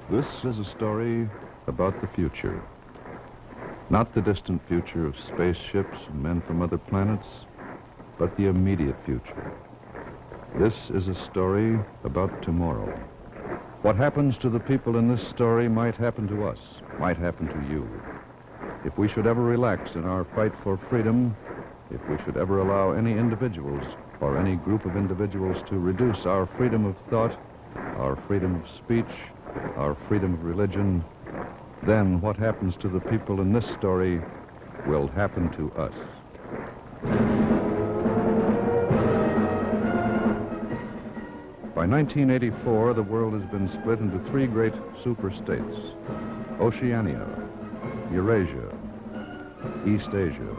This is a story about the future. Not the distant future of spaceships and men from other planets, but the immediate future. This is a story about tomorrow. What happens to the people in this story might happen to us, might happen to you. If we should ever relax in our fight for freedom, if we should ever allow any individuals or any group of individuals to reduce our freedom of thought, our freedom of speech, our freedom of religion, then what happens to the people in this story will happen to us. By 1984, the world has been split into three great superstates: Oceania, Eurasia, East Asia.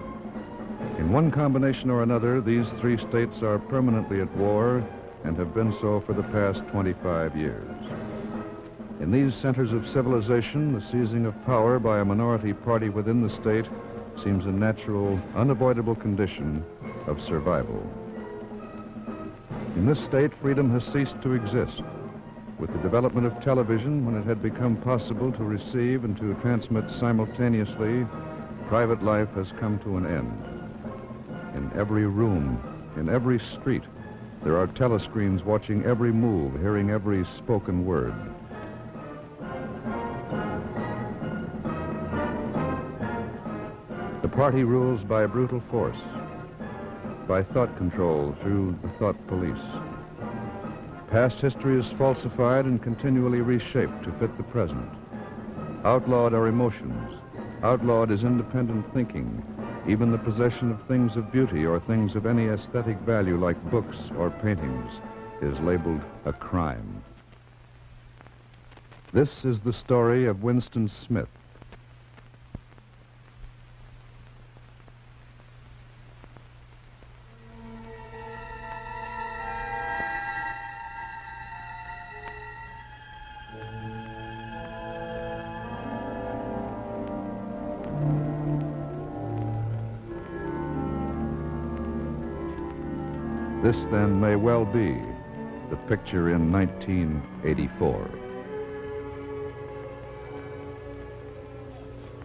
In one combination or another, these three states are permanently at war and have been so for the past 25 years. In these centers of civilization, the seizing of power by a minority party within the state seems a natural, unavoidable condition of survival. In this state, freedom has ceased to exist. With the development of television, when it had become possible to receive and to transmit simultaneously, private life has come to an end. In every room, in every street, there are telescreens watching every move, hearing every spoken word. The party rules by brutal force, by thought control through the thought police. Past history is falsified and continually reshaped to fit the present. Outlawed are emotions. Outlawed is independent thinking. Even the possession of things of beauty or things of any aesthetic value like books or paintings is labeled a crime. This is the story of Winston Smith. This, then, may well be the picture in 1984.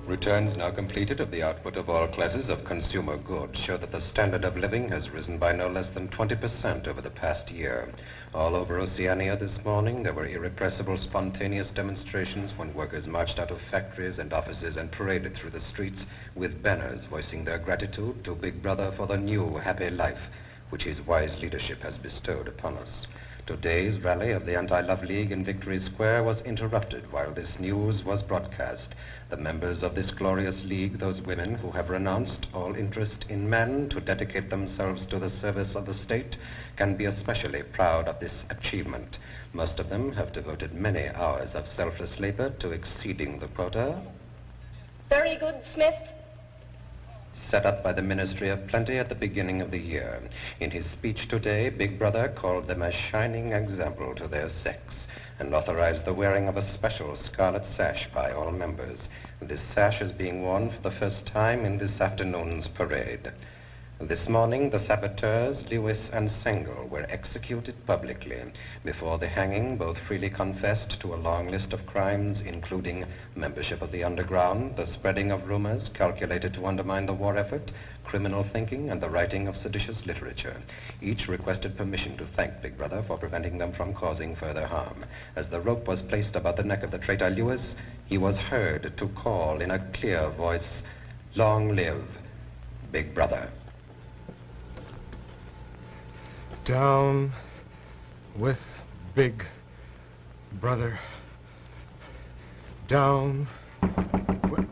Returns now completed of the output of all classes of consumer goods show that the standard of living has risen by no less than 20% over the past year. All over Oceania this morning, there were irrepressible, spontaneous demonstrations when workers marched out of factories and offices and paraded through the streets with banners voicing their gratitude to Big Brother for the new, happy life which his wise leadership has bestowed upon us. Today's rally of the Anti-Love League in Victory Square was interrupted while this news was broadcast. The members of this glorious league, those women who have renounced all interest in men to dedicate themselves to the service of the state, can be especially proud of this achievement. Most of them have devoted many hours of selfless labor to exceeding the quota. Very good, Smith. Set up by the Ministry of Plenty at the beginning of the year. In his speech today, Big Brother called them a shining example to their sex and authorized the wearing of a special scarlet sash by all members. This sash is being worn for the first time in this afternoon's parade. This morning, the saboteurs, Lewis and Sengel, were executed publicly. Before the hanging, both freely confessed to a long list of crimes, including membership of the underground, the spreading of rumors calculated to undermine the war effort, criminal thinking, and the writing of seditious literature. Each requested permission to thank Big Brother for preventing them from causing further harm. As the rope was placed about the neck of the traitor Lewis, he was heard to call in a clear voice, "Long live Big Brother." Down with Big Brother. Down with...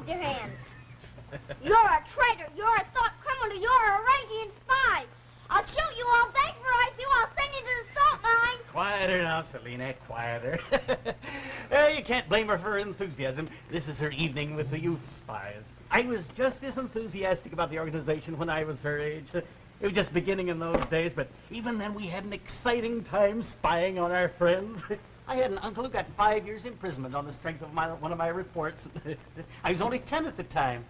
Your hands. You're a traitor. You're a thought criminal. You're a Eurasian spy. I'll shoot you all day for I do. I'll send you to the salt mine. Quieter now, Selina, quieter. You can't blame her for her enthusiasm. This is her evening with the youth spies. I was just as enthusiastic about the organization when I was her age. It was just beginning in those days, but even then we had an exciting time spying on our friends. I had an uncle who got 5 years imprisonment on the strength of one of my reports. I was only 10 at the time.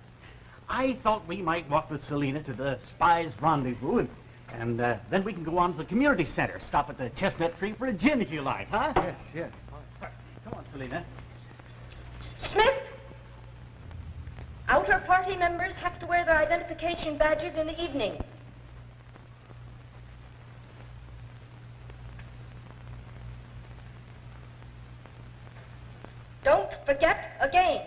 I thought we might walk with Selina to the spies' rendezvous, and then we can go on to the community center. Stop at the Chestnut Tree for a gin if you like, huh? Yes, yes. Come on, Selina. Smith! Outer party members have to wear their identification badges in the evening. Don't forget again.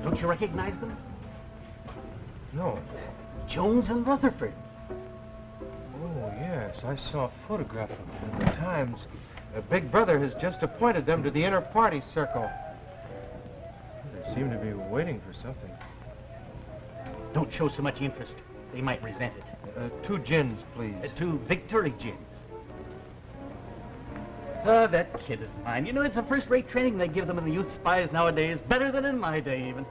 Don't you recognize them? No. Jones and Rutherford. Oh, yes. I saw a photograph of them in the Times. Big Brother has just appointed them to the inner party circle. They seem to be waiting for something. Don't show so much interest. They might resent it. 2 gins, please. 2 Victory gins. Oh, that kid of mine. You know, it's a first-rate training they give them in the youth spies nowadays. Better than in my day, even.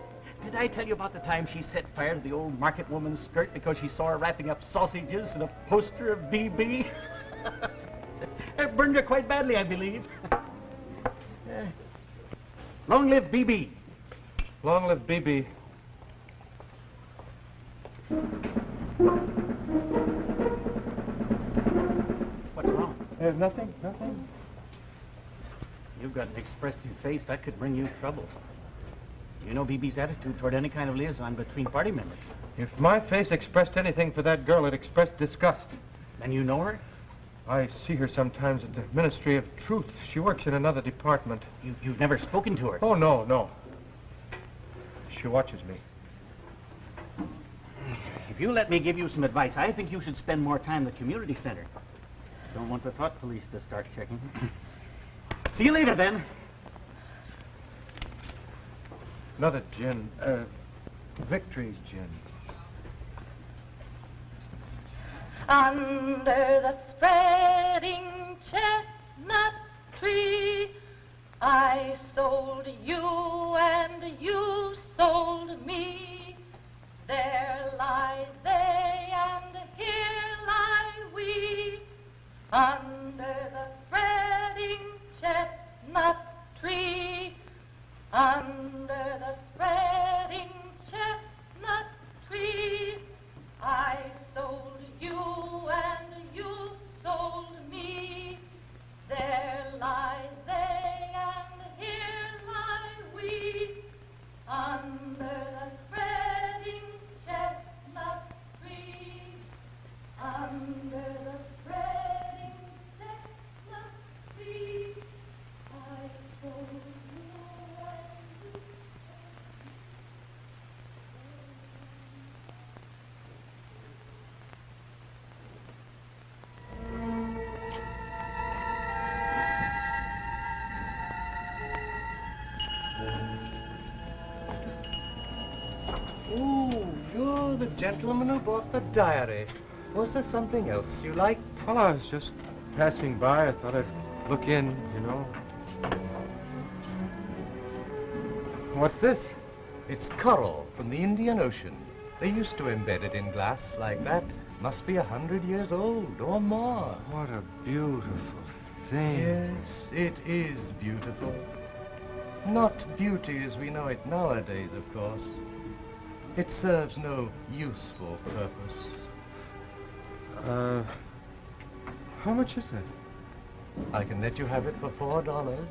Did I tell you about the time she set fire to the old market woman's skirt because she saw her wrapping up sausages and a poster of BB? It burned her quite badly, I believe. Long live BB. Long live BB. What's wrong? Nothing, nothing. You've got an expressive face. That could bring you trouble. You know BB's attitude toward any kind of liaison between party members. If my face expressed anything for that girl, it expressed disgust. And you know her? I see her sometimes at the Ministry of Truth. She works in another department. You've never spoken to her? Oh, no, no. She watches me. If you let me give you some advice, I think you should spend more time at the community center. Don't want the thought police to start checking. See you later, then. Another gin. Victory's gin. Under the spreading chestnut tree, I sold you and you sold me. There lie they and here lie we, under the spreading chestnut tree, under the spreading chestnut tree. I sold you and you sold me. There lie they and here lie we, under the spreading chestnut tree, under the spreading chestnut tree. I sold you and you. Oh, you're the gentleman who bought the diary. Was there something else you liked? Well, I was just passing by. I thought I'd look in, you know. What's this? It's coral from the Indian Ocean. They used to embed it in glass like that. Must be 100 years old or more. What a beautiful thing. Yes, it is beautiful. Not beauty as we know it nowadays, of course. It serves no useful purpose. How much is that? I can let you have it for $4.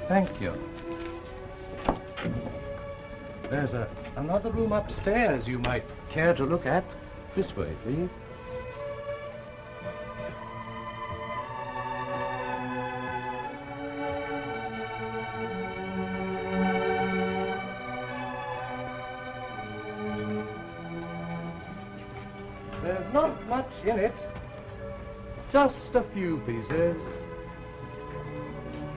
Thank you. There's another room upstairs you might care to look at. This way, please. There's not much in it. Just a few pieces.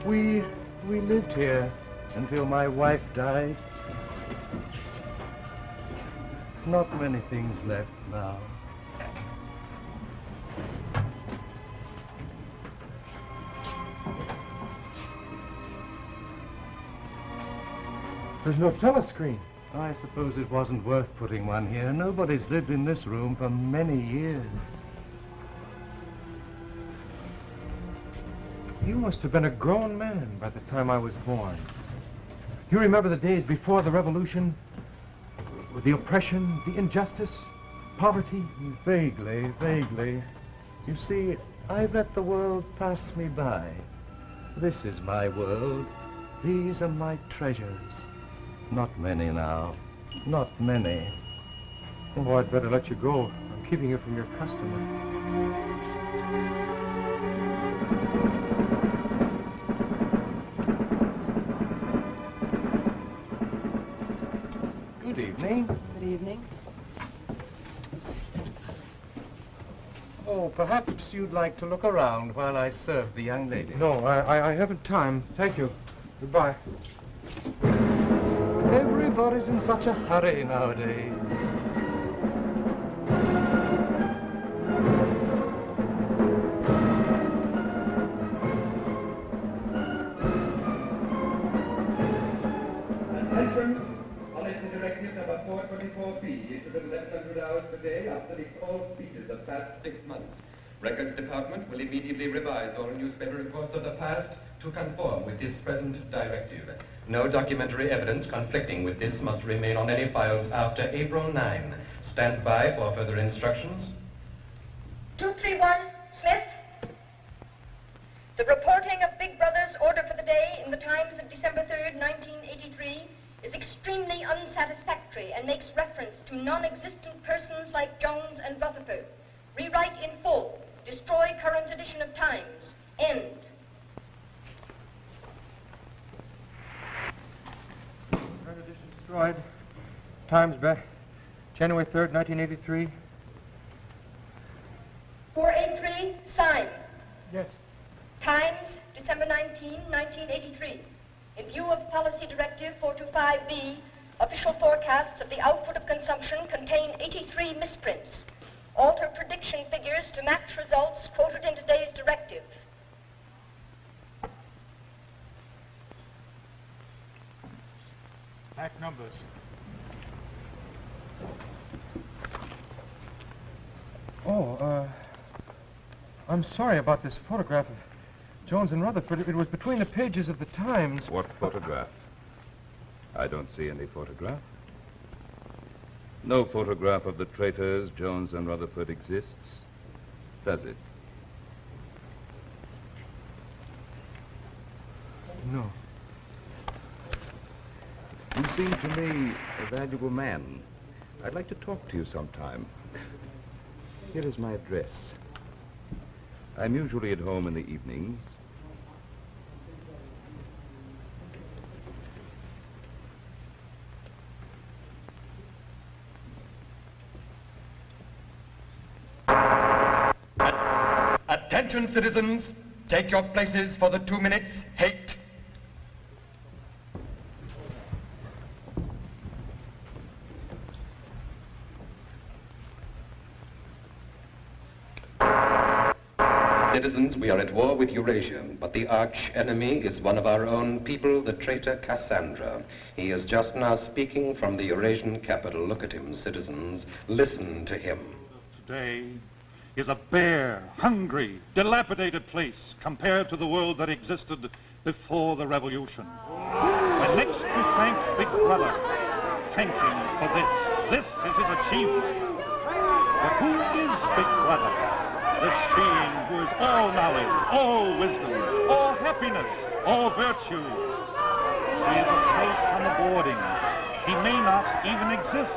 We lived here until my wife died. Not many things left now. There's no telescreen. I suppose it wasn't worth putting one here. Nobody's lived in this room for many years. You must have been a grown man by the time I was born. You remember the days before the revolution? With the oppression, the injustice, poverty? Vaguely, vaguely. You see, I've let the world pass me by. This is my world. These are my treasures. Not many now. Not many. Oh, I'd better let you go. I'm keeping you from your customer. Good evening. Good evening. Oh, perhaps you'd like to look around while I serve the young lady. No, I haven't time. Thank you. Goodbye. Everybody's in such a hurry nowadays. Directive number 424B, issued at 1100 hours per day after the all speeches of past 6 months. Records Department will immediately revise all newspaper reports of the past to conform with this present directive. No documentary evidence conflicting with this must remain on any files after April 9. Stand by for further instructions. 231, Smith. The reporting of Big Brother's order for the day in the Times of December 3rd, 1983 is extremely unsatisfactory and makes reference to non-existent persons like Jones and Rutherford. Rewrite in full. Destroy current edition of Times. End. Current edition destroyed. Times back. January 3rd, 1983. 483, Syme. Yes. Times, December 19, 1983. In view of Policy Directive 425B, official forecasts of the output of consumption contain 83 misprints. Alter prediction figures to match results quoted in today's directive. Back numbers. Oh, I'm sorry about this photograph of Jones and Rutherford. It was between the pages of the Times. What photograph? I don't see any photograph. No photograph of the traitors, Jones and Rutherford, exists, does it? No. You seem to me a valuable man. I'd like to talk to you sometime. Here is my address. I'm usually at home in the evenings. Attention, citizens. Take your places for the 2 minutes. Hate. Citizens, we are at war with Eurasia, but the arch enemy is one of our own people, the traitor Cassandra. He is just now speaking from the Eurasian capital. Look at him, citizens. Listen to him. Today is a bare, hungry, dilapidated place compared to the world that existed before the revolution. When next we thank Big Brother, thank him for this. This is his achievement. But who is Big Brother? This being who is all knowledge, all wisdom, all happiness, all virtue. He is a place on the boarding. He may not even exist.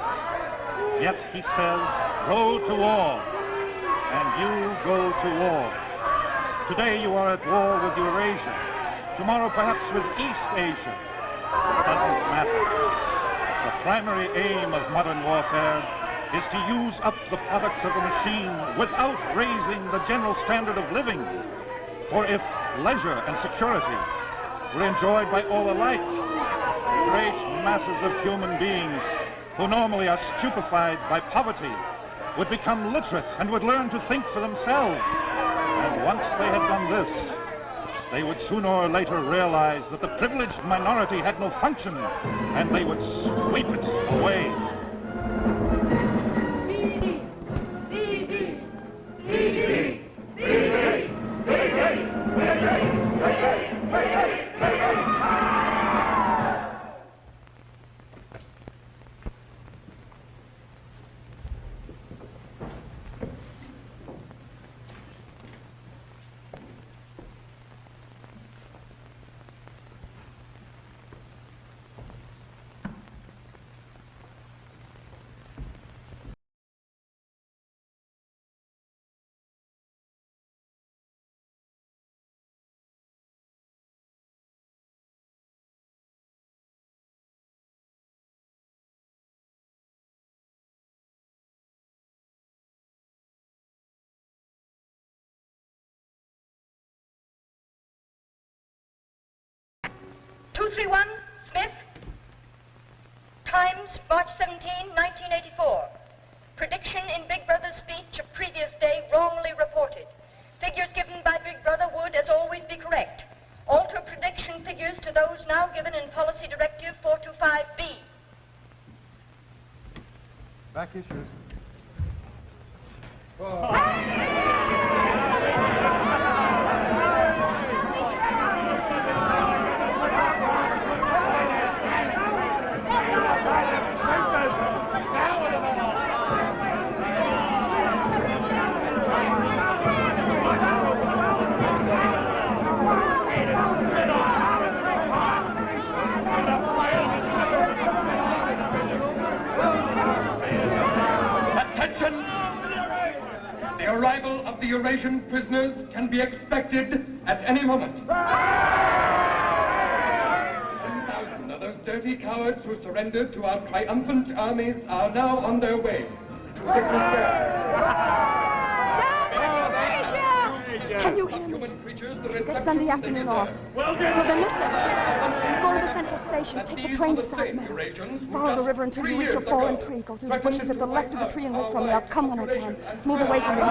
Yet he says, go to war. And you go to war. Today you are at war with Eurasia. Tomorrow perhaps with East Asia. It doesn't matter. The primary aim of modern warfare is to use up the products of the machine without raising the general standard of living. For if leisure and security were enjoyed by all alike, great masses of human beings who normally are stupefied by poverty would become literate and would learn to think for themselves. And once they had done this, they would sooner or later realize that the privileged minority had no function, and they would sweep it away. Smith. Times, March 17, 1984. Prediction in Big Brother's speech of previous day wrongly reported. Figures given by Big Brother would, as always, be correct. Alter prediction figures to those now given in Policy Directive 425B. Back issues. The arrival of the Eurasian prisoners can be expected at any moment. 10,000 of those dirty cowards who surrendered to our triumphant armies are now on their way to different Can you hear me? Get Sunday afternoon off. Well, then listen. Go to the central station. Take the train to South Meadow. Follow the river until you reach a fallen tree. Go through the bushes at the left of the tree and wait for me. I'll come when I can. Move away from me.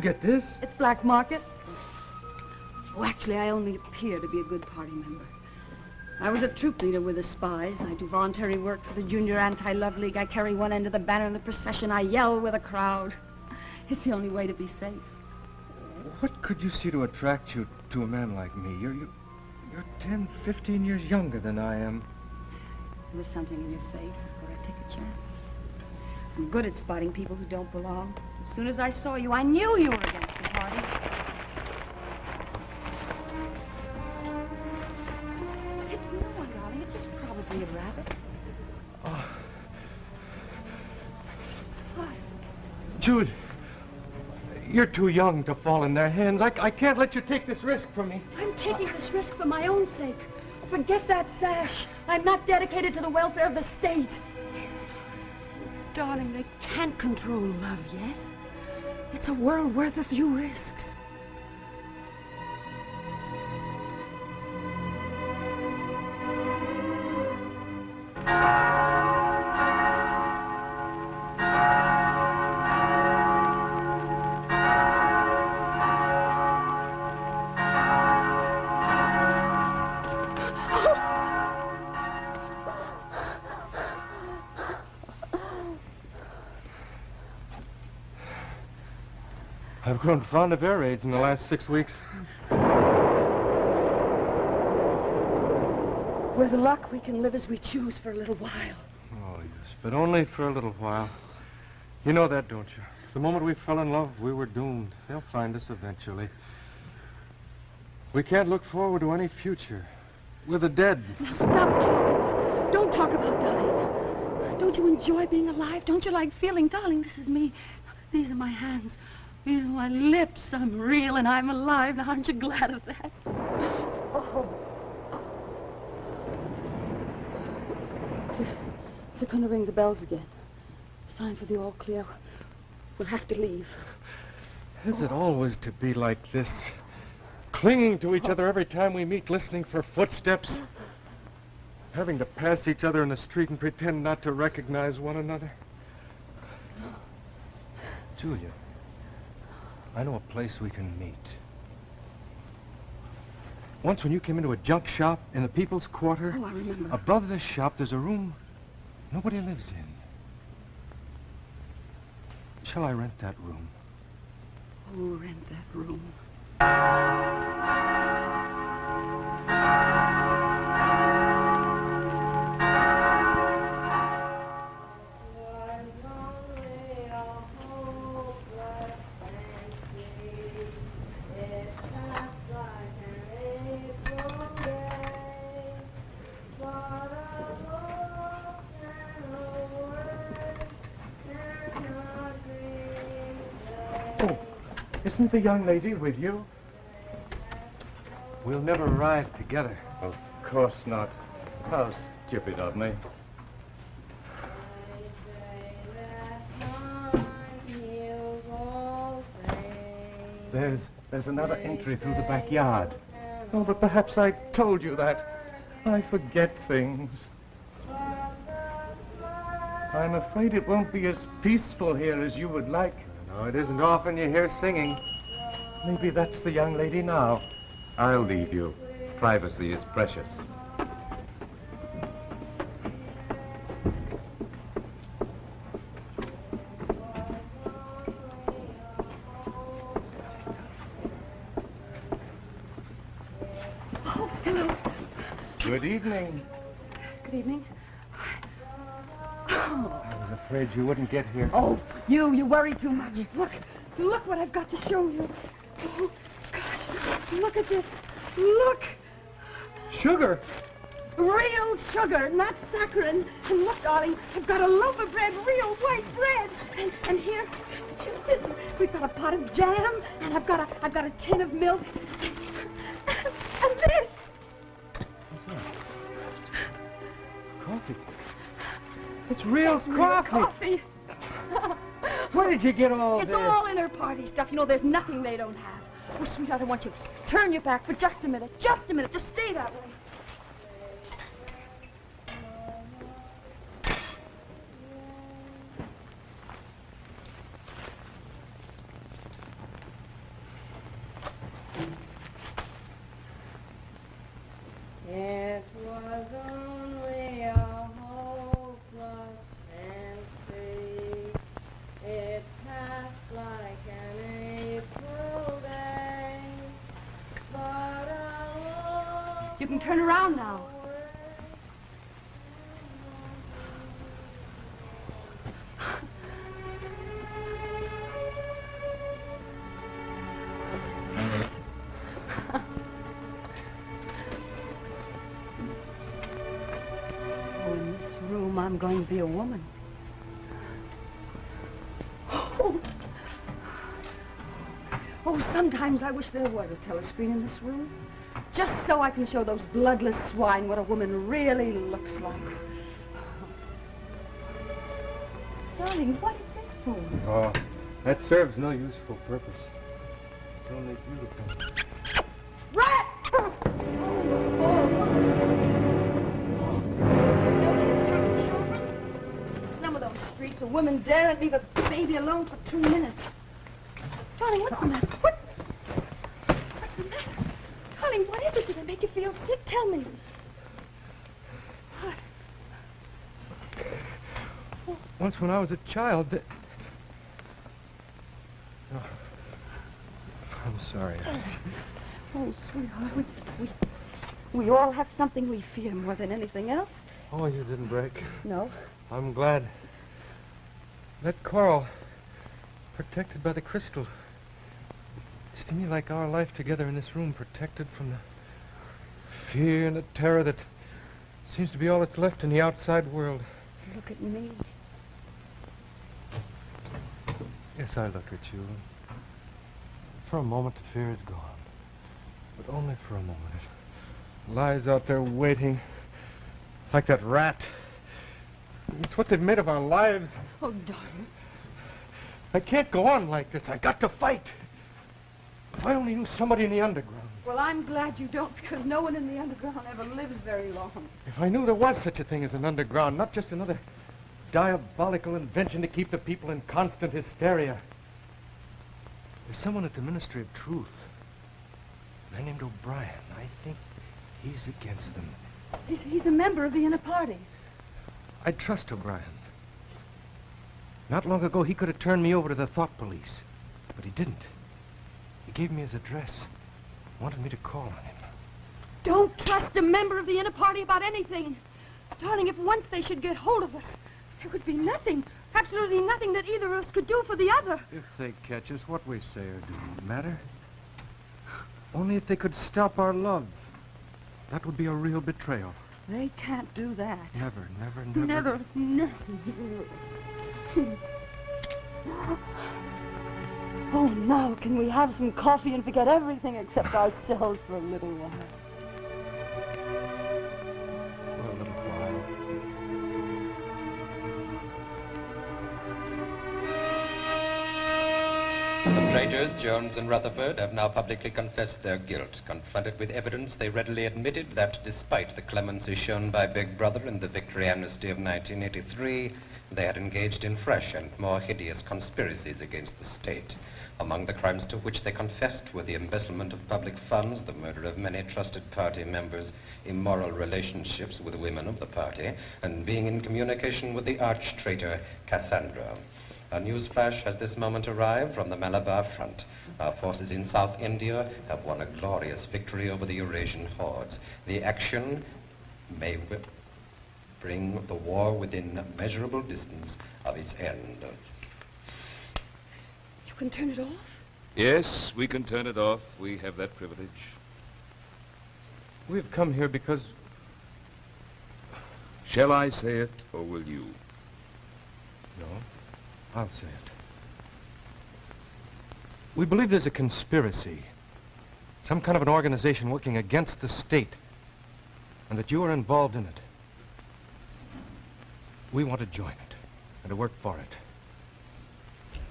Get this? It's black market. Oh, actually, I only appear to be a good party member. I was a troop leader with the spies. I do voluntary work for the Junior Anti-Love League. I carry one end of the banner in the procession. I yell with a crowd. It's the only way to be safe. What could you see to attract you to a man like me? You're 10, 15 years younger than I am. There was something in your face. I thought I'd take a chance. I'm good at spotting people who don't belong. As soon as I saw you, I knew you were against the party. It's no one, darling. It's just probably a rabbit. Oh. What? Jude, you're too young to fall in their hands. I can't let you take this risk from me. I'm taking this risk for my own sake. Forget that sash. I'm not dedicated to the welfare of the state. Darling, they can't control love yet. It's a world worth a few risks. I've grown fond of air raids in the last 6 weeks. With luck, we can live as we choose for a little while. Oh, yes, but only for a little while. You know that, don't you? The moment we fell in love, we were doomed. They'll find us eventually. We can't look forward to any future. We're the dead. Now stop talking. Don't talk about dying. Don't you enjoy being alive? Don't you like feeling, darling, this is me. These are my hands. These are my lips. I'm real and I'm alive. Now, aren't you glad of that? Oh. They're going to ring the bells again. Sign for the all clear. We'll have to leave. Is it always to be like this? Clinging to each other every time we meet, listening for footsteps? Having to pass each other in the street and pretend not to recognize one another? Julia, I know a place we can meet. Once when you came into a junk shop in the People's Quarter... Oh, I remember. Above the shop, there's a room nobody lives in. Shall I rent that room? Oh, rent that room. Isn't the young lady with you? We'll never ride together. Of course not. How stupid of me. There's another entry through the backyard. Oh, but perhaps I told you that. I forget things. I'm afraid it won't be as peaceful here as you would like. No, it isn't often you hear singing. Maybe that's the young lady now. I'll leave you. Privacy is precious. Oh, hello. Good evening. Good evening. I was afraid you wouldn't get here. Oh, you worry too much. Look what I've got to show you. Oh, gosh, look at this. Look. Sugar. Real sugar, not saccharin. And look, darling, I've got a loaf of bread, real white bread. And here, listen, we've got a pot of jam, and I've got a tin of milk. And this. Coffee. It's real It's coffee. Real coffee. Where did you get all It's this? all in her party stuff. You know, there's nothing they don't have. Oh, sweetheart, I want you to turn your back for just a minute. Just a minute. Just stay that way. can turn around now. Oh, in this room, I'm going to be a woman. Oh, sometimes I wish there was a telescreen in this room. Just so I can show those bloodless swine what a woman really looks like. Darling, what is this for? Oh, that serves no useful purpose. It's only beautiful. Rat! Some of those streets, a woman daren't leave a baby alone for 2 minutes. Darling, what's the matter? What's the matter? Darling, what is it? Do they make you feel sick? Tell me. What? Once when I was a child, Oh, I'm sorry. Oh, sweetheart, we all have something we fear more than anything else. Oh, you didn't break. No. I'm glad. That coral, protected by the crystal, is to me like our life together in this room, protected from the fear and the terror that seems to be all that's left in the outside world. Look at me. Yes, I look at you. For a moment, the fear is gone. But only for a moment. It lies out there waiting, like that rat. It's what they've made of our lives. Oh, darling. I can't go on like this. I've got to fight. If I only knew somebody in the underground. Well, I'm glad you don't, because no one in the underground ever lives very long. If I knew there was such a thing as an underground, not just another diabolical invention to keep the people in constant hysteria. There's someone at the Ministry of Truth, a man named O'Brien. I think he's against them. He's a member of the inner party. I trust O'Brien. Not long ago, he could have turned me over to the thought police, but he didn't. He gave me his address, wanted me to call on him. Don't trust a member of the inner party about anything. Darling, if once they should get hold of us, there would be nothing, absolutely nothing that either of us could do for the other. If they catch us, what we say or do won't matter. Only if they could stop our love. That would be a real betrayal. They can't do that. Never, never, Never, never. Oh, now can we have some coffee and forget everything except ourselves for a little while? For a little while. The traitors, Jones and Rutherford, have now publicly confessed their guilt. Confronted with evidence, they readily admitted that despite the clemency shown by Big Brother in the victory amnesty of 1983, they had engaged in fresh and more hideous conspiracies against the state. Among the crimes to which they confessed were the embezzlement of public funds, the murder of many trusted party members, immoral relationships with women of the party, and being in communication with the arch-traitor Cassandra. A news flash has this moment arrived from the Malabar front. Our forces in South India have won a glorious victory over the Eurasian hordes. The action may bring the war within a measurable distance of its end. You can turn it off? Yes, we can turn it off. We have that privilege. We've come here because... Shall I say it, or will you? No, I'll say it. We believe there's a conspiracy, some kind of an organization working against the state, and that you are involved in it. We want to join it and to work for it.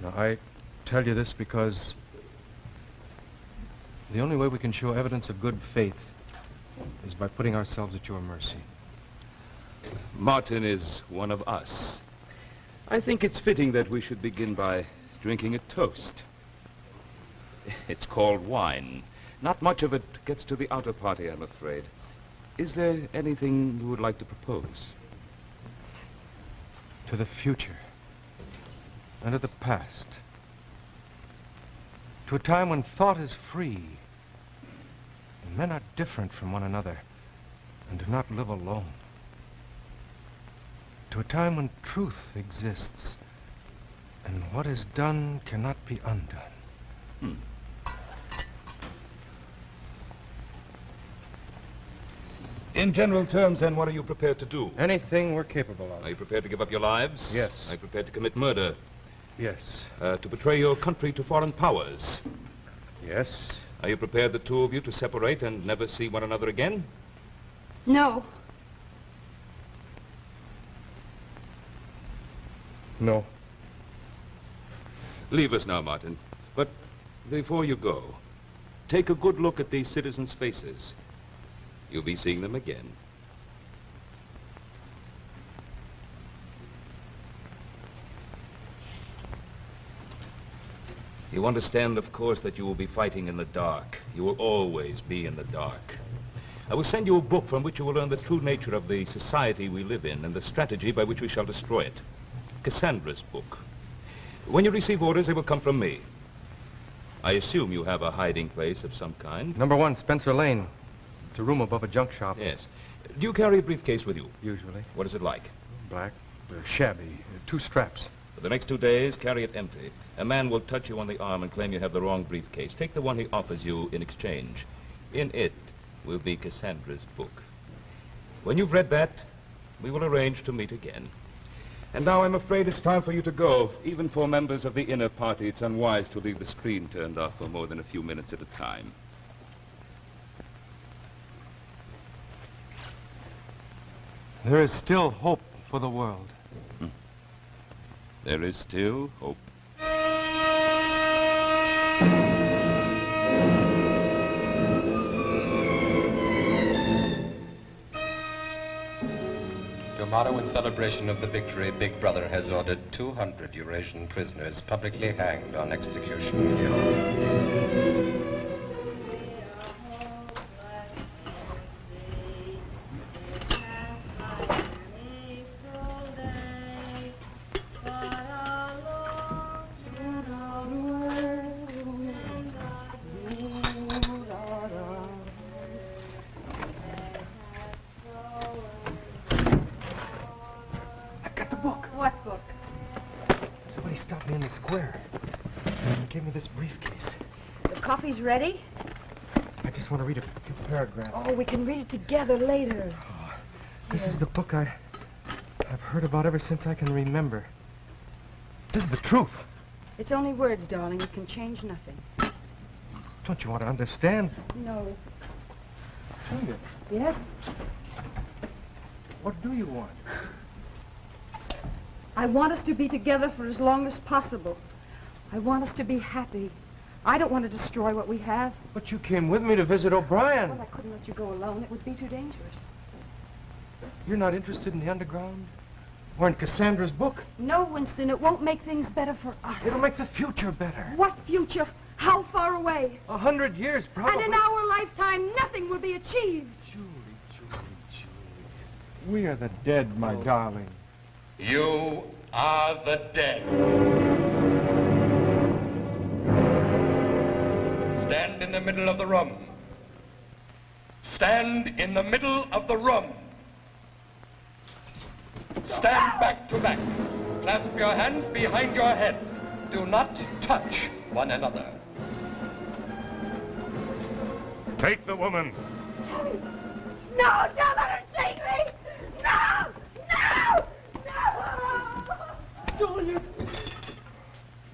Now, I tell you this because the only way we can show evidence of good faith is by putting ourselves at your mercy. Martin is one of us. I think it's fitting that we should begin by drinking a toast. It's called wine. Not much of it gets to the outer party, I'm afraid. Is there anything you would like to propose? To the future and to the past. To a time when thought is free and men are different from one another and do not live alone. To a time when truth exists, and what is done cannot be undone. In general terms, then, what are you prepared to do? Anything we're capable of. Are you prepared to give up your lives? Yes. Are you prepared to commit murder? Yes. To betray your country to foreign powers? Yes. Are you prepared, the two of you, to separate and never see one another again? No. No. Leave us now, Martin. But before you go, take a good look at these citizens' faces. You'll be seeing them again. You understand, of course, that you will be fighting in the dark. You will always be in the dark. I will send you a book from which you will learn the true nature of the society we live in and the strategy by which we shall destroy it. Cassandra's book. When you receive orders, they will come from me. I assume you have a hiding place of some kind. Number 1, Spencer Lane. It's a room above a junk shop. Yes. Do you carry a briefcase with you? Usually. What is it like? Black. Shabby. 2 straps. For the next 2 days, carry it empty. A man will touch you on the arm and claim you have the wrong briefcase. Take the one he offers you in exchange. In it will be Cassandra's book. When you've read that, we will arrange to meet again. And now I'm afraid it's time for you to go. Even for members of the inner party, it's unwise to leave the screen turned off for more than a few minutes at a time. There is still hope for the world. There is still hope. Tomorrow, in celebration of the victory, Big Brother has ordered 200 Eurasian prisoners publicly hanged on Execution Hill. Coffee's ready? I just want to read a few paragraphs. Oh, we can read it together later. Oh, this is the book I've heard about ever since I can remember. This is the truth. It's only words, darling. It can change nothing. Don't you want to understand? No. Julia. Yes? What do you want? I want us to be together for as long as possible. I want us to be happy. I don't want to destroy what we have. But you came with me to visit O'Brien. Well, I couldn't let you go alone. It would be too dangerous. You're not interested in the underground? Or in Cassandra's book? No, Winston, it won't make things better for us. It'll make the future better. What future? How far away? 100 years, probably. And in our lifetime, nothing will be achieved. Julie. We are the dead, my darling. You are the dead. Stand in the middle of the room. Stand in the middle of the room. Stand back to back. Clasp your hands behind your heads. Do not touch one another. Take the woman. No, don't let her take me! No! Julia!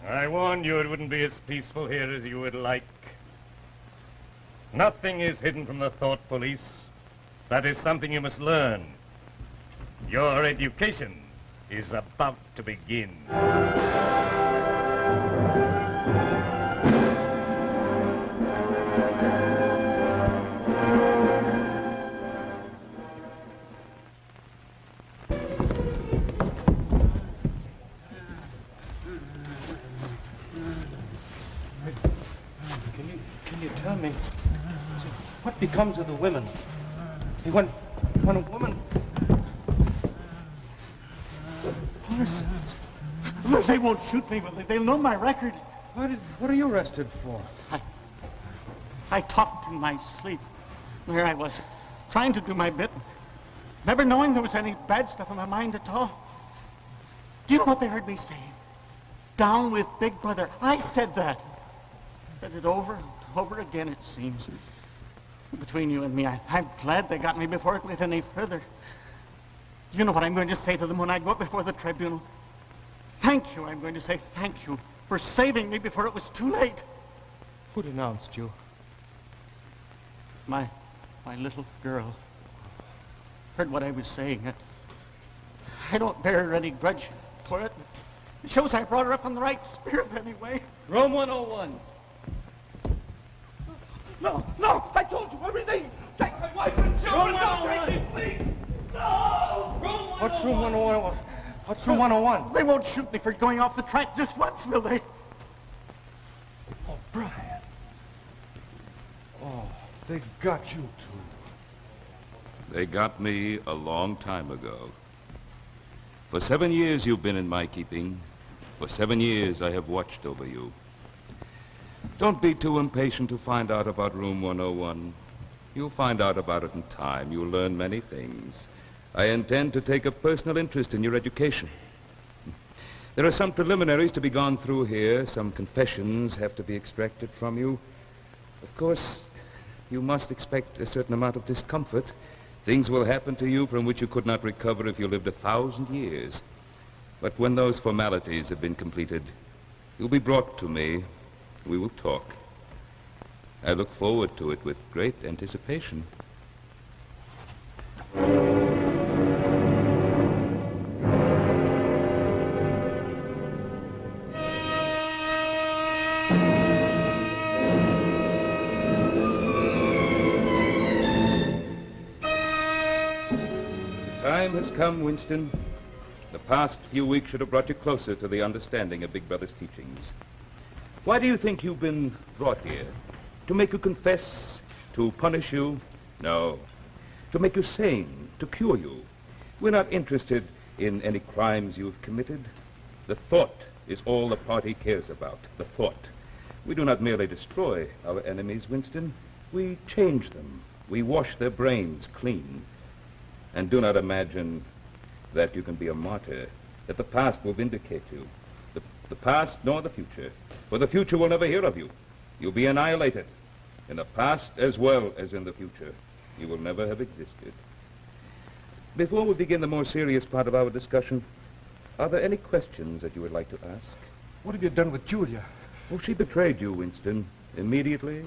I warned you it wouldn't be as peaceful here as you would like. Nothing is hidden from the thought police. That is something you must learn. Your education is about to begin. Can you tell me what becomes of the women? When a woman... Parsons. They won't shoot me. They'll know my record. What are you arrested for? I talked in my sleep where I was trying to do my bit. never knowing there was any bad stuff in my mind at all. Do you know what they heard me say? Down with Big Brother. I said that. Said it over and over again, it seems. Between you and me, I'm glad they got me before it went any further. Do you know what I'm going to say to them when I go up before the tribunal? Thank you, I'm going to say thank you for saving me before it was too late. Who denounced you? My little girl. Heard what I was saying. I don't bear her any grudge for it. It shows I brought her up in the right spirit anyway. Room 101. No, I told you everything. Take my wife and children. Don't take me, please. No! What's room 101? What's room 101? They won't shoot me for going off the track just once, will they? Oh, Brian. Oh, they got you too. They got me a long time ago. For 7 years you've been in my keeping. For 7 years I have watched over you. Don't be too impatient to find out about room 101. You'll find out about it in time. You'll learn many things. I intend to take a personal interest in your education. There are some preliminaries to be gone through here. Some confessions have to be extracted from you. Of course, you must expect a certain amount of discomfort. Things will happen to you from which you could not recover if you lived 1,000 years. But when those formalities have been completed, you'll be brought to me. We will talk. I look forward to it with great anticipation. Time has come, Winston. The past few weeks should have brought you closer to the understanding of Big Brother's teachings. Why do you think you've been brought here? To make you confess? To punish you? No. To make you sane? To cure you? We're not interested in any crimes you've committed. The thought is all the party cares about. The thought. We do not merely destroy our enemies, Winston. We change them. We wash their brains clean. And do not imagine that you can be a martyr, that the past will vindicate you. The past nor the future. For the future will never hear of you. You'll be annihilated. In the past as well as in the future. You will never have existed. Before we begin the more serious part of our discussion, are there any questions that you would like to ask? What have you done with Julia? Oh, she betrayed you, Winston. Immediately,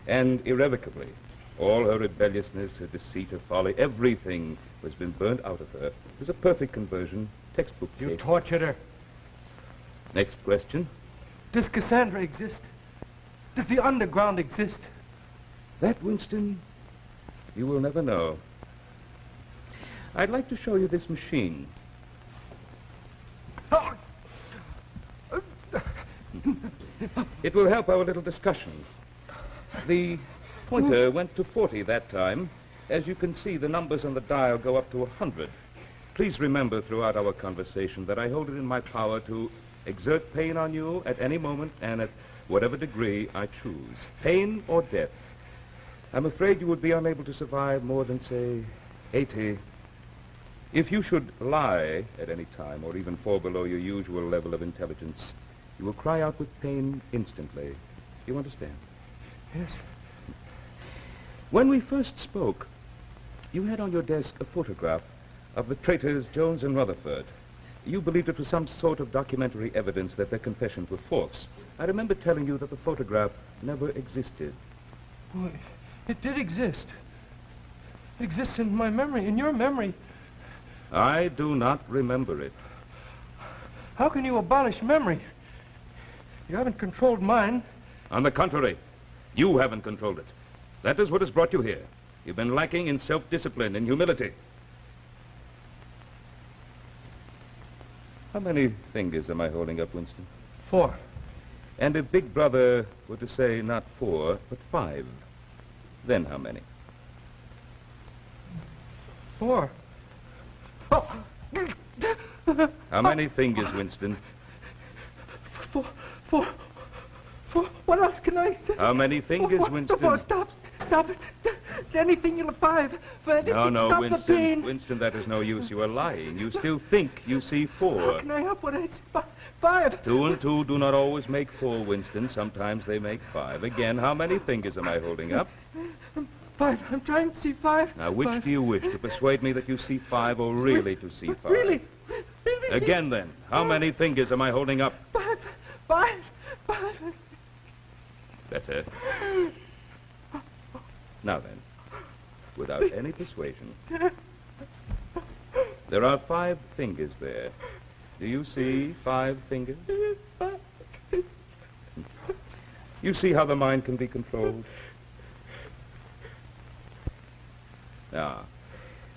and irrevocably. All her rebelliousness, her deceit, her folly, everything has been burnt out of her. It was a perfect conversion, textbook case. You tortured her. Next question. Does Cassandra exist? Does the underground exist? That, Winston, you will never know. I'd like to show you this machine. It will help our little discussion. The pointer went to 40 that time. As you can see, the numbers on the dial go up to 100. Please remember throughout our conversation that I hold it in my power to exert pain on you at any moment and at whatever degree I choose. Pain or death. I'm afraid you would be unable to survive more than, say, 80. If you should lie at any time or even fall below your usual level of intelligence, you will cry out with pain instantly. You understand? Yes. When we first spoke, you had on your desk a photograph of the traitors Jones and Rutherford. You believed it was some sort of documentary evidence that their confessions were false. I remember telling you that the photograph never existed. Well, it did exist. It exists in my memory, in your memory. I do not remember it. How can you abolish memory? You haven't controlled mine. On the contrary, you haven't controlled it. That is what has brought you here. You've been lacking in self-discipline and humility. How many fingers am I holding up, Winston? 4. And if Big Brother were to say not 4, but 5, then how many? 4. Oh. How many fingers, Winston? 4. What else can I say? How many fingers, Winston? Stop it. anything you'll five. For anything No, stop the pain. Winston, that is no use. You are lying. You still think you see 4. How can I help what I see? 5. 2 and 2 do not always make 4, Winston. Sometimes they make 5. Again, how many fingers am I holding up? 5. I'm trying to see 5. Now, which 5. do you wish, to persuade me that you see 5 or really to see 5? Really? Again, then, how many fingers am I holding up? 5. Better. Now then, without any persuasion, there are 5 fingers there. Do you see 5 fingers? You see how the mind can be controlled? Ah,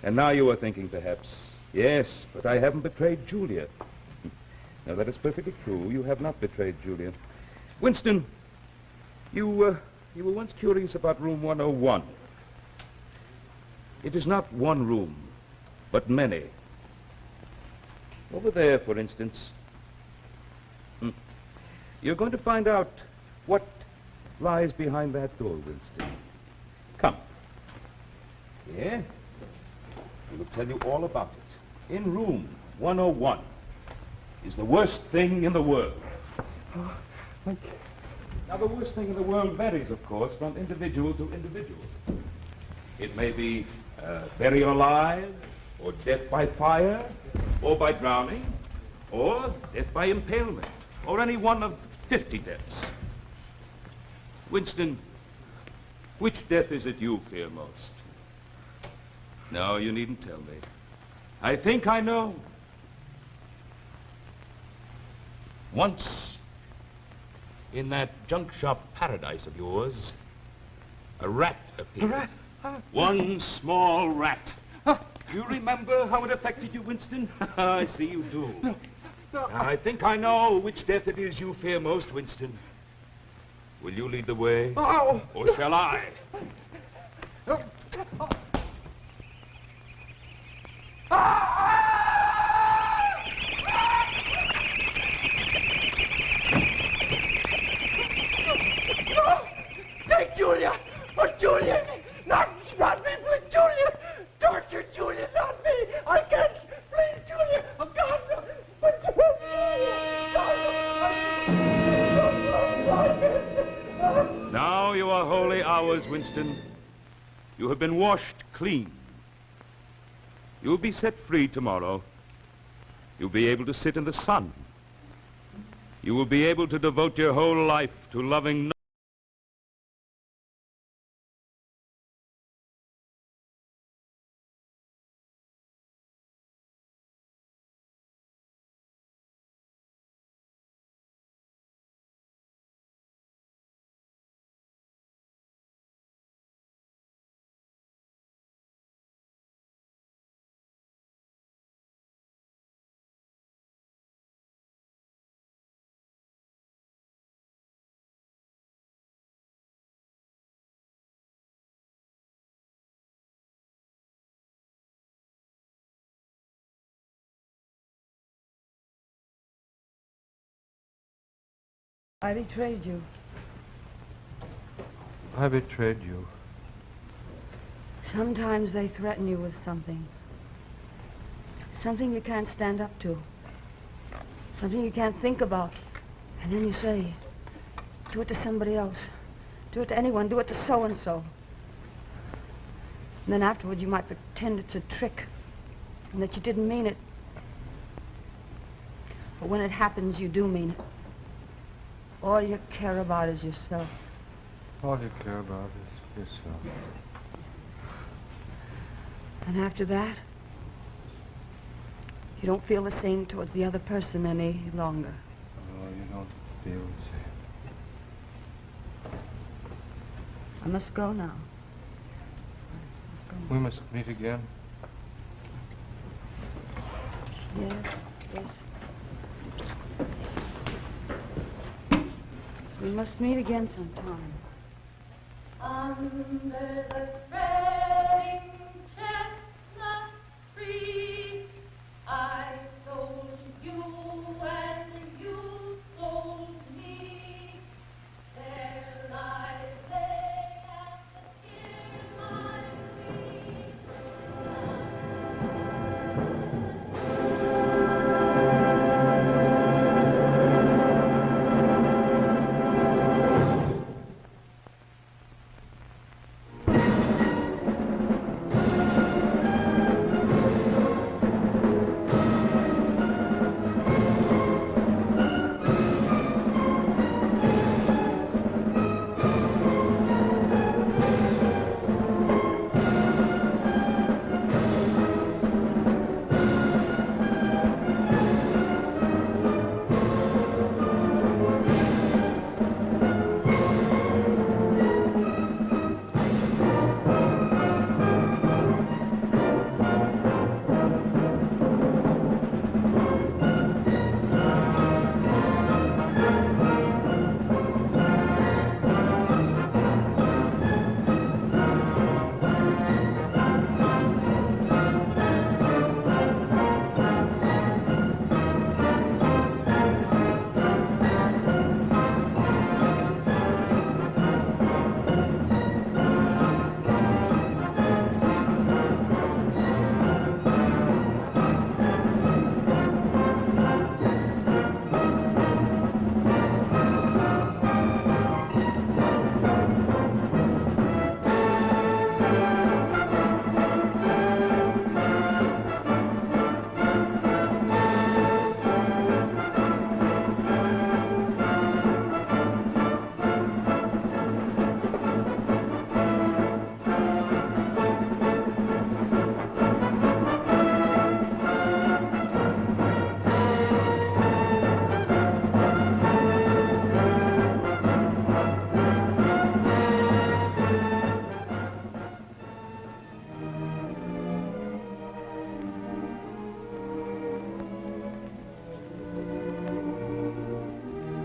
and now you are thinking perhaps, yes, but I haven't betrayed Julia. Now, that is perfectly true. You have not betrayed Julia. Winston, you were once curious about room 101. It is not one room, but many. Over there, for instance. You're going to find out what lies behind that door, Winston. Come. Here. I will tell you all about it. In room 101 is the worst thing in the world. Oh, now, the worst thing in the world varies, of course, from individual to individual. It may be buried alive, or death by fire, or by drowning, or death by impalement, or any one of 50 deaths. Winston, which death is it you fear most? No, you needn't tell me. I think I know. Once, in that junk shop paradise of yours, a rat appeared. A rat? One small rat. Do you remember how it affected you, Winston? I see you do. No. I think I know which death it is you fear most, Winston. Will you lead the way? Oh. Or shall I? No! Take Julia! Put Julia! Not me, but Julia! Torture Julia, not me! I can't! Please, Julia! Oh, God, no! But Julia! Now you are holy hours, Winston. You have been washed clean. You will be set free tomorrow. You'll be able to sit in the sun. You will be able to devote your whole life to loving I betrayed you. I betrayed you. Sometimes they threaten you with something. Something you can't stand up to. Something you can't think about. And then you say, do it to somebody else. Do it to anyone. Do it to so-and-so. And then afterwards you might pretend it's a trick and that you didn't mean it. But when it happens, you do mean it. All you care about is yourself. All you care about is yourself. And after that, you don't feel the same towards the other person any longer. Oh, you don't feel the same. I must go now. We must meet again. Yes, yes. We must meet again sometime. Under the spreading chestnut tree, I sold you and you sold me. There lies at the end my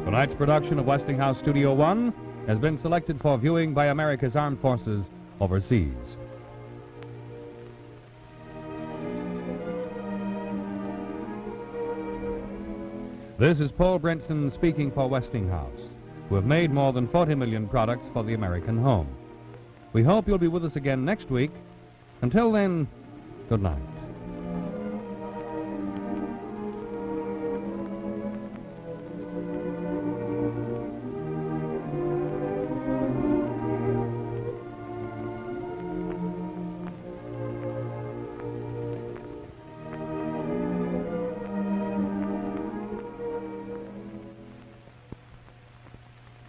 Tonight's production of Westinghouse Studio 1 has been selected for viewing by America's armed forces overseas. This is Paul Brinson speaking for Westinghouse, who have made more than 40 million products for the American home. We hope you'll be with us again next week. Until then, good night.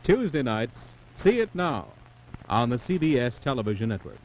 Tuesday nights, See It Now on the CBS Television Network.